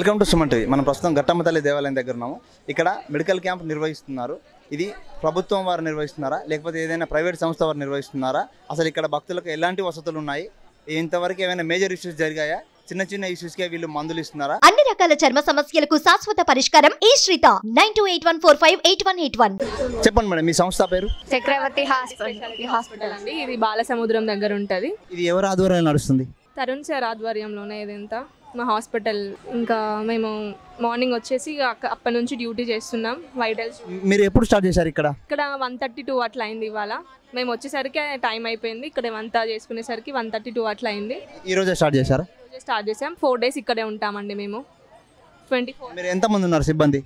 Welcome to Suman TV. మనం ప్రస్తుతం ఘట్టమ్మ తల్లి దేవాలయం దగ్గర ఉన్నాము. ఇక్కడ మెడికల్ క్యాంప్ నిర్వహిస్తున్నారు. ఇది ప్రభుత్వం వారు నిర్వహిస్తున్నారా లేకపోతే ఏదైనా ప్రైవేట్ సంస్థ వారు నిర్వహిస్తున్నారా? అసలు ఇక్కడ భక్తులకు ఎలాంటి వసతులు ఉన్నాయి? ఇంతవరకు ఏమైనా మేజర్ ఇష్యూస్ జరిగాయా? చిన్న చిన్న ఇష్యూస్ కే వీళ్ళు మందులు ఇస్తున్నారా? అన్ని రకాల చర్మ సమస్యలకు శాశ్వత పరిష్కారం ఈ శ్రీత 9281458181. చెప్పండి మేడం, మీ సంస్థ పేరు? చక్రవర్తి హాస్పిటల్ అండి. ఇది బాలసముద్రం దగ్గర ఉంటుంది. ఇది ఎవరి ఆధ్వర్యంలో నడుస్తుంది? తరుణ్ సార్ ఆధ్వర్యంలోనే ఇదంతా మా హాస్పిటల్. ఇంకా మేము మార్నింగ్ వచ్చేసి అప్పటి నుంచి డ్యూటీ చేస్తున్నాం. వైటల్స్ మీరు ఎప్పుడు స్టార్ట్ చేశారు ఇక్కడ? 1:32 అట్లా అయింది. ఇవాళ మేము వచ్చేసరికి టైం అయిపోయింది. ఇక్కడ అంతా చేసుకునేసరికి 1:32 అట్లా అయింది. ఈ రోజే స్టార్ట్ చేశారా? స్టార్ట్ చేసాం. 4 days ఇక్కడే ఉంటామండి మేము. 24. మీరు ఎంతమంది ఉన్నారు సిబ్బంది?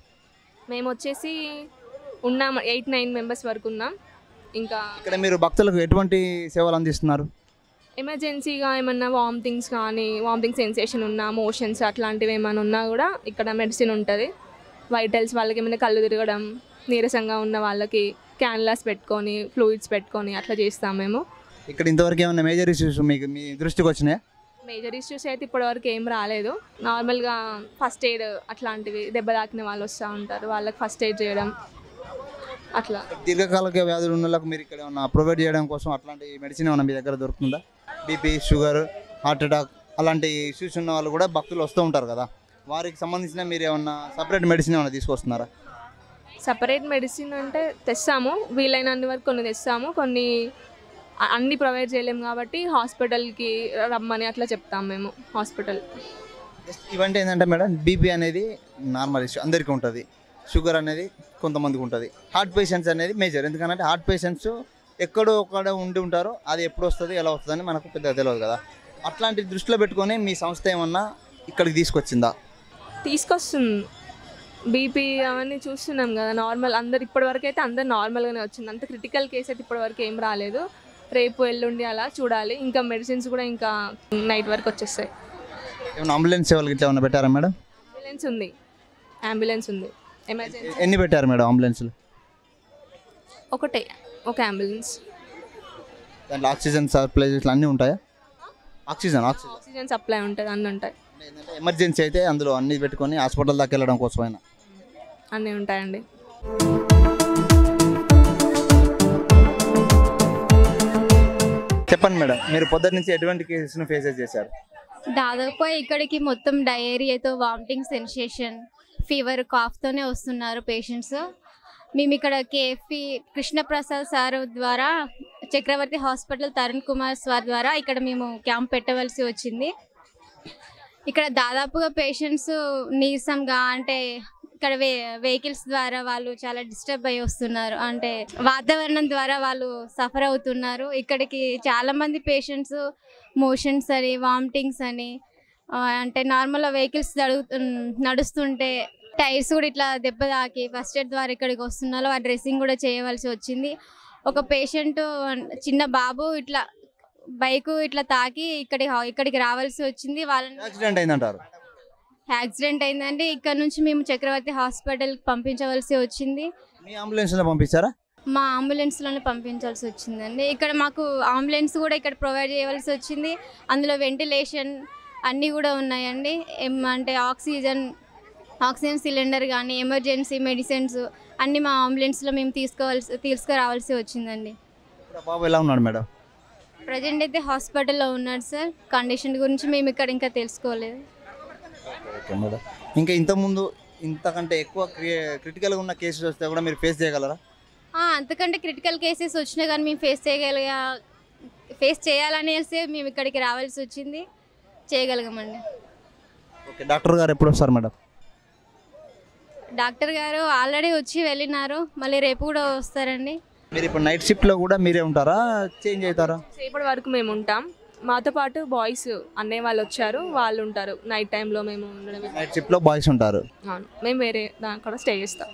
మేము వచ్చేసి ఉన్నాం 8-9 members వరకు ఉన్నాం. ఇంకా ఇక్కడ మీరు భక్తులకు ఎటువంటి సేవలు అందిస్తున్నారు? ఎమర్జెన్సీగా ఏమన్నా వామిటింగ్ సెన్సేషన్ ఉన్నా, మోషన్స్ అట్లాంటివి ఏమైనా ఉన్నా కూడా ఇక్కడ మెడిసిన్ ఉంటుంది. వైటల్స్ వాళ్ళకి ఏమైనా కళ్ళు తిరగడం, నీరసంగా ఉన్న వాళ్ళకి క్యాన్లాస్ పెట్టుకొని ఫ్లూయిడ్స్ పెట్టుకొని అట్లా చేస్తాం మేము. ఇక్కడ ఇంతవరకు ఏమైనా మేజర్ ఇష్యూస్ మీ దృష్టికి వచ్చినాయా? మేజర్ ఇష్యూస్ అయితే ఇప్పటివరకు ఏం రాలేదు. నార్మల్గా ఫస్ట్ ఎయిడ్ అట్లాంటివి, దెబ్బ తాకిన వాళ్ళు వస్తూ ఉంటారు, వాళ్ళకి ఫస్ట్ ఎయిడ్ చేయడం అట్లా. దీర్ఘకాలిక వ్యాధులు ఉన్న వాళ్ళకు మీరు ఇక్కడ ఏమన్నా ప్రొవైడ్ చేయడం కోసం అట్లాంటి మెడిసిన్ ఏమన్నా మీ దగ్గర దొరుకుతుందా? బీపీ, షుగర్, హార్ట్ అటాక్ అలాంటి ఇష్యూస్ ఉన్న వాళ్ళు కూడా భక్తులు వస్తూ ఉంటారు కదా, వారికి సంబంధించిన మీరు ఏమన్నా సపరేట్ మెడిసిన్ ఏమైనా తీసుకొస్తున్నారా? సపరేట్ మెడిసిన్ అంటే తెస్తాము, వీలైనంత వరకు కొన్ని తెస్తాము. కొన్ని అన్నీ ప్రొవైడ్ చేయలేము కాబట్టి హాస్పిటల్కి రమ్మని అట్లా చెప్తాము మేము. హాస్పిటల్ ఇవంటే ఏంటంటే మేడం, బీపీ అనేది నార్మల్ ఇష్యూ అందరికీ ఉంటుంది, షుగర్ అనేది కొంతమందికి ఉంటుంది, హార్ట్ పేషెంట్స్ అనేది మేజర్. ఎందుకంటే హార్ట్ పేషెంట్స్ ఎక్కడో ఒక్కడ ఉండి ఉంటారో, అది ఎప్పుడు వస్తుంది ఎలా వస్తుంది అని మనకు పెద్దగా తెలియదు కదా. అట్లాంటి దృష్టిలో పెట్టుకొని మీ సంస్థ ఏమన్నా ఇక్కడికి తీసుకొచ్చిందా? తీసుకొస్తుంది. బీపీ అవన్నీ చూస్తున్నాం కదా, నార్మల్ అందరు ఇప్పటివరకు అయితే అందరు నార్మల్గానే వచ్చింది. అంత క్రిటికల్ కేసు అయితే ఇప్పటివరకు ఏం రాలేదు. రేపు ఎల్లుండి అలా చూడాలి. ఇంకా మెడిసిన్స్ కూడా ఇంకా నైట్ వరకు వచ్చేస్తాయి. ఏమన్నా అంబులెన్స్ సేవలు ఇట్లా ఏమన్నా పెట్టారా మేడం? అంబులెన్స్ ఉంది. ఎమర్జెన్సీ ఎన్ని పెట్టారు మేడం అంబులెన్స్లు? ఒక అంబులెన్స్. దాంట్లో ఆక్సిజన్ సప్లై ఇట్లా అన్నీ ఉంటాయా? ఆక్సిజన్ సప్లై ఉంటుంది, అన్నీ ఉంటాయి. ఏంటంటే ఎమర్జెన్సీ అయితే అందులో అన్ని పెట్టుకొని హాస్పిటల్ దాకా వెళ్ళడం కోసమైనా అన్నీ ఉంటాయండి. చెప్పండి మేడం, మీరు పొద్దున్న నుంచి ఎటువంటి కేసెస్ను ఫేస్ చేశారు? దాదాపు ఇక్కడికి మొత్తం డయేరియాతో, వామిటింగ్ సెన్సేషన్, ఫీవర్, కాఫ్తోనే వస్తున్నారు పేషెంట్స్. మేము ఇక్కడ కేఎఫ్పి కృష్ణప్రసాద్ సార్ ద్వారా, చక్రవర్తి హాస్పిటల్ తరుణ్ కుమార్ సార్ ద్వారా ఇక్కడ మేము క్యాంప్ పెట్టవలసి వచ్చింది. ఇక్కడ దాదాపుగా పేషెంట్స్ నీరసంగా, అంటే ఇక్కడ వెహికల్స్ ద్వారా వాళ్ళు చాలా డిస్టర్బ్ అయ్యి వస్తున్నారు, అంటే వాతావరణం ద్వారా వాళ్ళు సఫర్ అవుతున్నారు. ఇక్కడికి చాలామంది పేషెంట్స్ మోషన్స్ అని, వామిటింగ్స్ అని, అంటే నార్మల్గా వెహికల్స్ నడుస్తుంటే టైర్స్ కూడా ఇట్లా దెబ్బ తాకి ఫస్ట్ ఎయిడ్ ద్వారా ఇక్కడికి వస్తున్నారు. ఆ డ్రెస్సింగ్ కూడా చేయవలసి వచ్చింది. ఒక పేషెంట్, చిన్న బాబు, ఇట్లా బైక్ ఇట్లా తాకి ఇక్కడికి రావాల్సి వచ్చింది. వాళ్ళని యాక్సిడెంట్ అయిందండి. ఇక్కడ నుంచి మేము చక్రవర్తి హాస్పిటల్కి పంపించవలసి వచ్చింది. మీ అంబులెన్స్లో పంపించారా? మా అంబులెన్స్లోనే పంపించాల్సి వచ్చిందండి. ఇక్కడ మాకు అంబులెన్స్ కూడా ఇక్కడ ప్రొవైడ్ చేయవలసి వచ్చింది. అందులో వెంటిలేషన్ అన్నీ కూడా ఉన్నాయండి. అంటే ఆక్సిజన్ సిలిండర్ కానీ, ఎమర్జెన్సీ మెడిసిన్స్ అన్నీ మా అంబులెన్స్లో మేము తీసుకురావాల్సి వచ్చిందండి. బాబు ఎలా ఉన్నాడు మేడం? ప్రజెంట్ అయితే హాస్పిటల్లో ఉన్నాడు సార్. కండిషన్ గురించి మేము ఇక్కడ ఇంకా తెలుసుకోలేదు. ఓకే మేడం, ఇంకా ఇంతకుముందు ఇంతకంటే ఎక్కువ క్రిటికల్గా ఉన్న కేసెస్ వస్తే కూడా మీరు ఫేస్ చేయగలరా? అంతకంటే క్రిటికల్ కేసెస్ వచ్చినా కానీ మేము ఫేస్ చేయాలనేసి మేము ఇక్కడికి రావాల్సి వచ్చింది. చేయగలిగామండి. ఓకే, డాక్టర్ గారు ఎప్పుడు వస్తారు మేడం? డాక్టర్ గారు ఆల్రెడీ వచ్చి వెళ్ళినారు, మళ్ళీ రేపు కూడా వస్తారండి. మీరు ఇప్పుడు నైట్ షిఫ్ట్లో కూడా మీరే ఉంటారా, చేంజ్ అవుతారా? సేపటి వరకు మేము ఉంటాం. మాతో పాటు బాయ్స్ అన్నయ్య వాళ్ళు వచ్చారు, వాళ్ళు ఉంటారు నైట్ టైంలో. మేము నైట్ షిఫ్ట్లో బాయ్స్ ఉంటారు. అవును, మేము వేరే దాని స్టే చేస్తాం.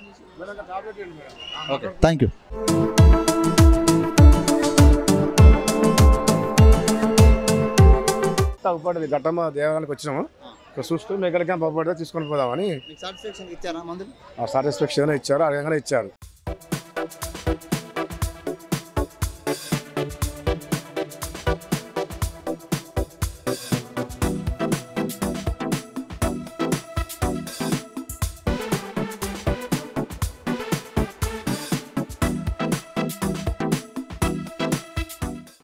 Okay, thank you. అవ్వబడింది. ఘట్టమ్మ దేవాలయానికి వచ్చినాము. ఇక్కడ చూస్తూ మెడికల్ క్యాంప్ అవ్వబడితే తీసుకొని పోదామని సాటిస్ఫాక్షన్ ఇచ్చారా? మందులు సాటిస్ఫాక్షన్ ఇచ్చారు, అడగగానే ఇచ్చారు.